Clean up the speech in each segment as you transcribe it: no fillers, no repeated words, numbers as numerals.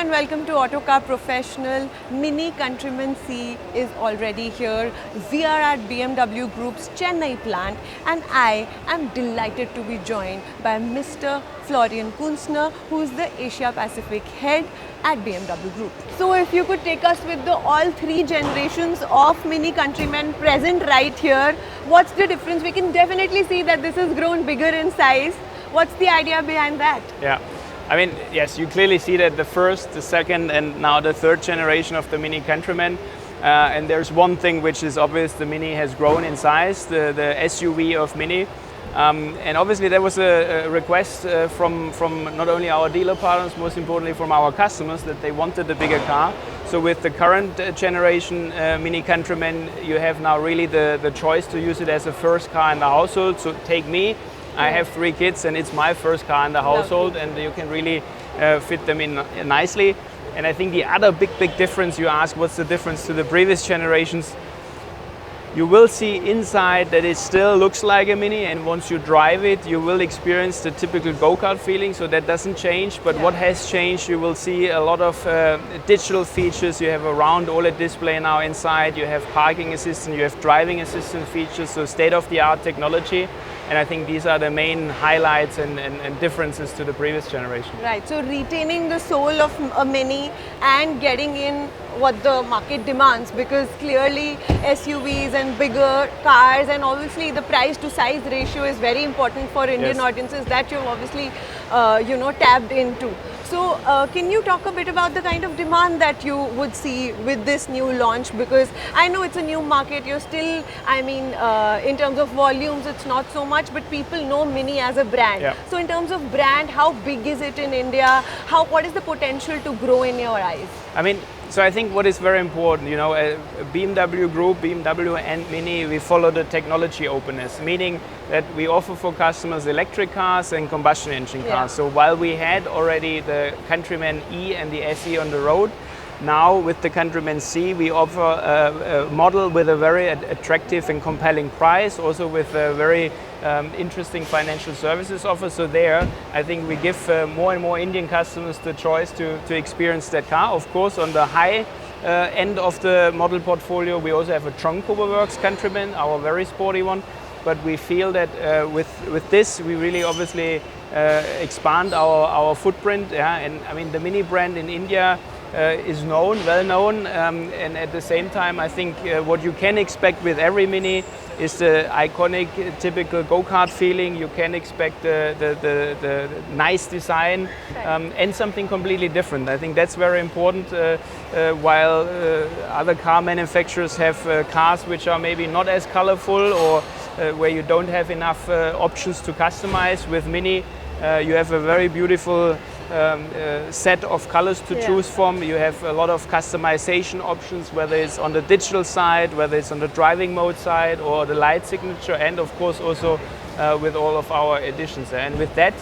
and welcome to Autocar Professional. MINI Countryman C is already here. We are at BMW Group's Chennai plant and I am delighted to be joined by Mr. Florian Kuenstner, who is the Asia Pacific head at BMW Group. So if you could take us with the all three generations of MINI Countryman present right here, what's the difference? We can definitely see that this has grown bigger in size. What's the idea behind that? Yeah, I mean, yes, you clearly see that the first, the second, and now the third generation of the MINI Countryman. And there's one thing which is obvious: the MINI has grown in size, the SUV of MINI. And obviously there was a request from not only our dealer partners, most importantly from our customers, that they wanted a bigger car. So with the current generation MINI Countryman, you have now really the choice to use it as a first car in the household. So take me. I have 3 kids and it's my first car in the household, and you can really fit them in nicely. And I think the other big difference, you ask what's the difference to the previous generations, you will see inside that it still looks like a MINI, and once you drive it you will experience the typical go-kart feeling, so that doesn't change. But what has changed, you will see a lot of digital features. You have a round OLED display now inside, you have parking assistant, you have driving assistant features, so state-of-the-art technology. And I think these are the main highlights and differences to the previous generation. Right, so retaining the soul of a MINI and getting in what the market demands, because clearly SUVs and bigger cars, and obviously the price to size ratio is very important for Indian audiences that you've obviously tapped into. So can you talk a bit about the kind of demand that you would see with this new launch? Because I know it's a new market, you're still, in terms of volumes it's not so much, but people know MINI as a brand. Yeah. So in terms of brand, how big is it in India? What is the potential to grow in your eyes? So I think what is very important, BMW Group, BMW and MINI, we follow the technology openness, meaning that we offer for customers electric cars and combustion engine cars. So while we had already the Countryman E and the SE on the road, now with the Countryman C we offer a model with a very attractive and compelling price, also with a very interesting financial services offer. So there, I think we give more and more Indian customers the choice to experience that car. Of course, on the high end of the model portfolio, we also have a trunk cover works Countryman, our very sporty one. But we feel that with this, we really obviously expand our footprint. Yeah? And the MINI brand in India is well known, and at the same time I think what you can expect with every MINI is the iconic typical go-kart feeling. You can expect the nice design and something completely different. I think that's very important, while other car manufacturers have cars which are maybe not as colorful, or where you don't have enough options to customize. With MINI you have a very beautiful set of colors to choose from. You have a lot of customization options, whether it's on the digital side, whether it's on the driving mode side, or the light signature, and of course also with all of our editions. And with that,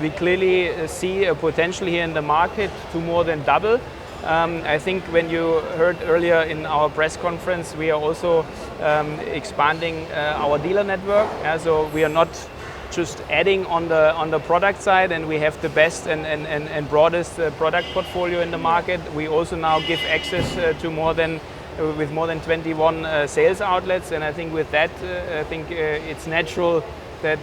we clearly see a potential here in the market to more than double. I think when you heard earlier in our press conference, we are also expanding our dealer network. So we are not just adding on the product side, and we have the best and broadest product portfolio in the market. We also now give access to more than 21 sales outlets, and I think with that, it's natural that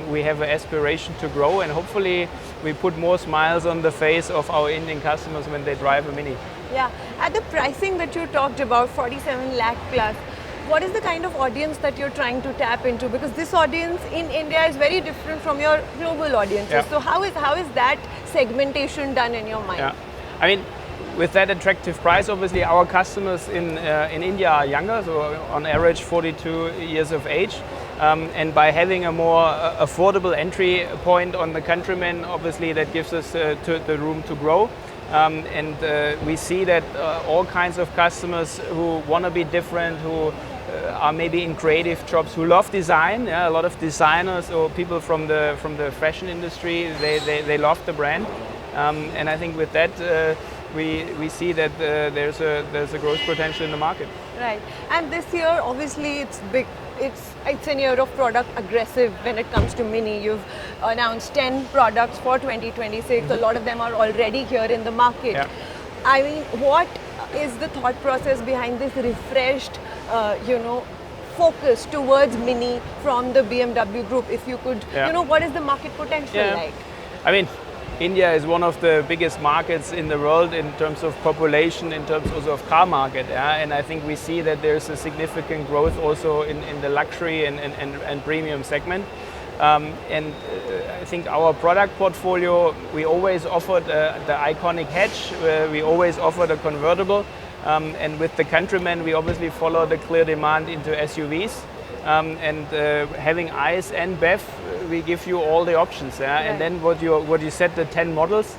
we have an aspiration to grow, and hopefully we put more smiles on the face of our Indian customers when they drive a MINI. Yeah, at the pricing that you talked about, 47 lakh plus, what is the kind of audience that you're trying to tap into? Because this audience in India is very different from your global audiences. Yeah. So how is that segmentation done in your mind? Yeah. With that attractive price, obviously our customers in India are younger, so on average 42 years of age. And by having a more affordable entry point on the Countryman, obviously that gives us the room to grow. And we see that all kinds of customers who want to be different, who are maybe in creative jobs, who love design. A lot of designers or people from the fashion industry, they love the brand. And I think with that we see that there's a growth potential in the market. Right, and this year obviously it's big it's an year of product aggressive when it comes to Mini. You've announced 10 products for 2026. A lot of them are already here in the market. Yeah. I mean, what is the thought process behind this refreshed, focus towards Mini from the BMW Group? If you could, what is the market potential like? I mean, India is one of the biggest markets in the world in terms of population, in terms also of car market, and I think we see that there's a significant growth also in the luxury and premium segment. I think our product portfolio, we always offered the iconic hatch, we always offered a convertible, and with the Countryman we obviously follow the clear demand into SUVs. Having ICE and BEV, we give you all the options. Right. And then what you said, the 10 models,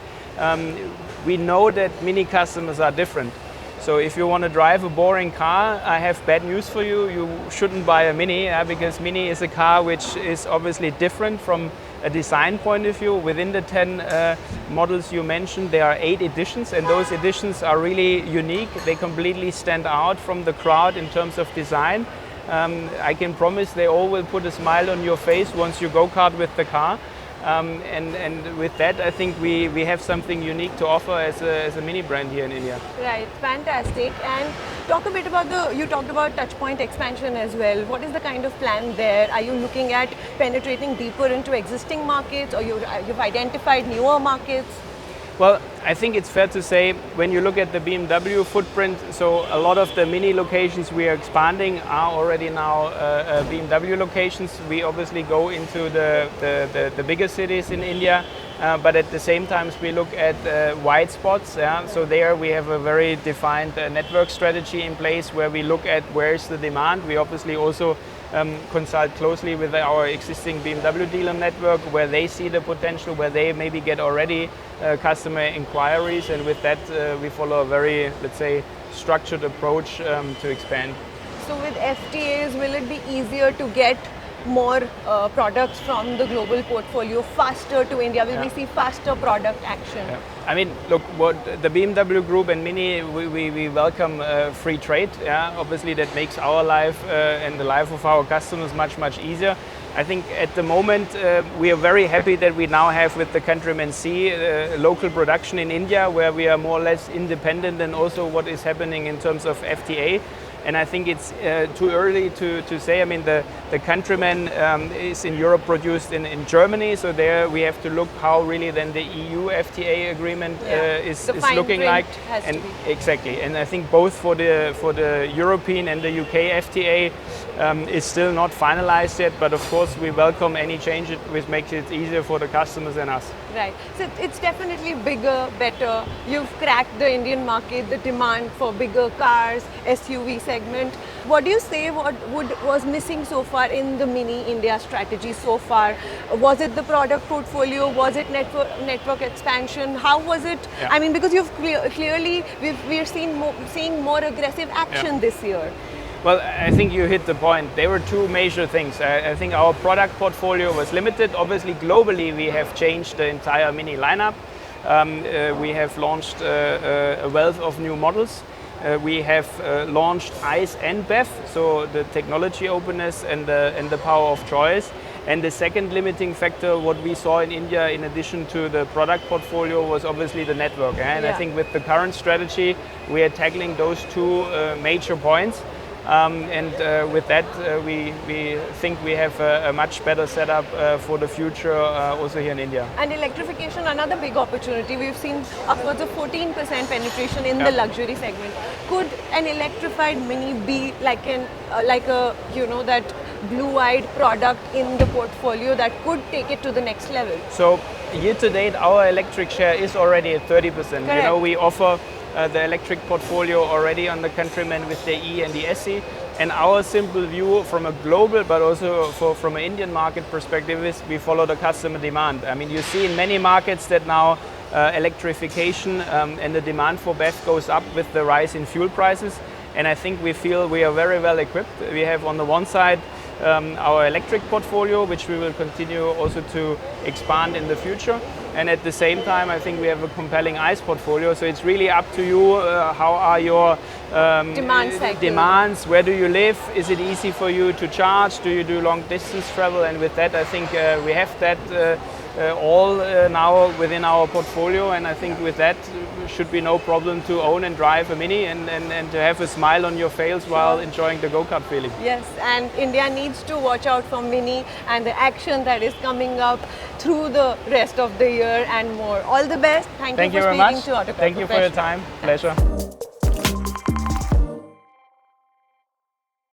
we know that Mini customers are different. So if you want to drive a boring car, I have bad news for you. You shouldn't buy a Mini, because Mini is a car which is obviously different from a design point of view. Within the 10 models you mentioned, there are 8 editions, and those editions are really unique. They completely stand out from the crowd in terms of design. I can promise they all will put a smile on your face once you go-kart with the car. And with that, I think we have something unique to offer as a Mini brand here in India. Right, fantastic. And talk a bit about you talked about touchpoint expansion as well. What is the kind of plan there? Are you looking at penetrating deeper into existing markets, or you've identified newer markets? Well, I think it's fair to say when you look at the BMW footprint, so a lot of the Mini locations we are expanding are already now BMW locations. We obviously go into the bigger cities in India, but at the same time we look at white spots. So there we have a very defined network strategy in place where we look at where's the demand. We obviously also consult closely with our existing BMW dealer network where they see the potential, where they maybe get already customer inquiries, and with that we follow a very, let's say, structured approach to expand. So with FTAs, will it be easier to get more products from the global portfolio faster to India? Will we see faster product action? Yeah. I mean, look, what the BMW Group and Mini, we welcome free trade. Obviously that makes our life and the life of our customers much easier. I think at the moment we are very happy that we now have with the Countryman C local production in India, where we are more or less independent, and also what is happening in terms of FTA. And I think it's too early to say. I mean, the Countryman is in Europe produced in Germany, so there we have to look how really then the EU FTA agreement is looking like. And exactly, and I think both for the European and the UK FTA is still not finalized yet. But of course, we welcome any change which makes it easier for the customers and us. Right. So it's definitely bigger, better. You've cracked the Indian market, the demand for bigger cars, SUV segment. What do you say was missing so far in the Mini India strategy so far? Was it the product portfolio? Was it network expansion? How was it? Yeah. I mean, because you've clearly we're seeing more aggressive action this year. Well, I think you hit the point. There were two major things. I think our product portfolio was limited. Obviously, globally, we have changed the entire Mini lineup. We have launched a wealth of new models. We have launched ICE and BEV, so the technology openness and the power of choice. And the second limiting factor, what we saw in India, in addition to the product portfolio, was obviously the network. And I think with the current strategy, we are tackling those two major points. With that, we think we have a much better setup for the future also here in India. And electrification, another big opportunity. We've seen upwards of 14% penetration in the luxury segment. Could an electrified Mini be like a that blue-eyed product in the portfolio that could take it to the next level? So year to date, our electric share is already at 30%. Correct. You know, we offer the electric portfolio already on the Countryman with the E and the SE. And our simple view from a global, but also from an Indian market perspective, is we follow the customer demand. I mean, you see in many markets that now electrification and the demand for BEV goes up with the rise in fuel prices. And I think we feel we are very well equipped. We have on the one side our electric portfolio, which we will continue also to expand in the future. And at the same time, I think we have a compelling ICE portfolio. So it's really up to you. How are your demands? Where do you live? Is it easy for you to charge? Do you do long distance travel? And with that, I think we have that all now within our portfolio. And I think with that, should be no problem to own and drive a Mini and to have a smile on your face while enjoying the go-kart feeling. Yes, and India needs to watch out for Mini and the action that is coming up through the rest of the year and more. All the best. Thank you for very speaking much. to Autocar Thank you for your Professional. time. Pleasure.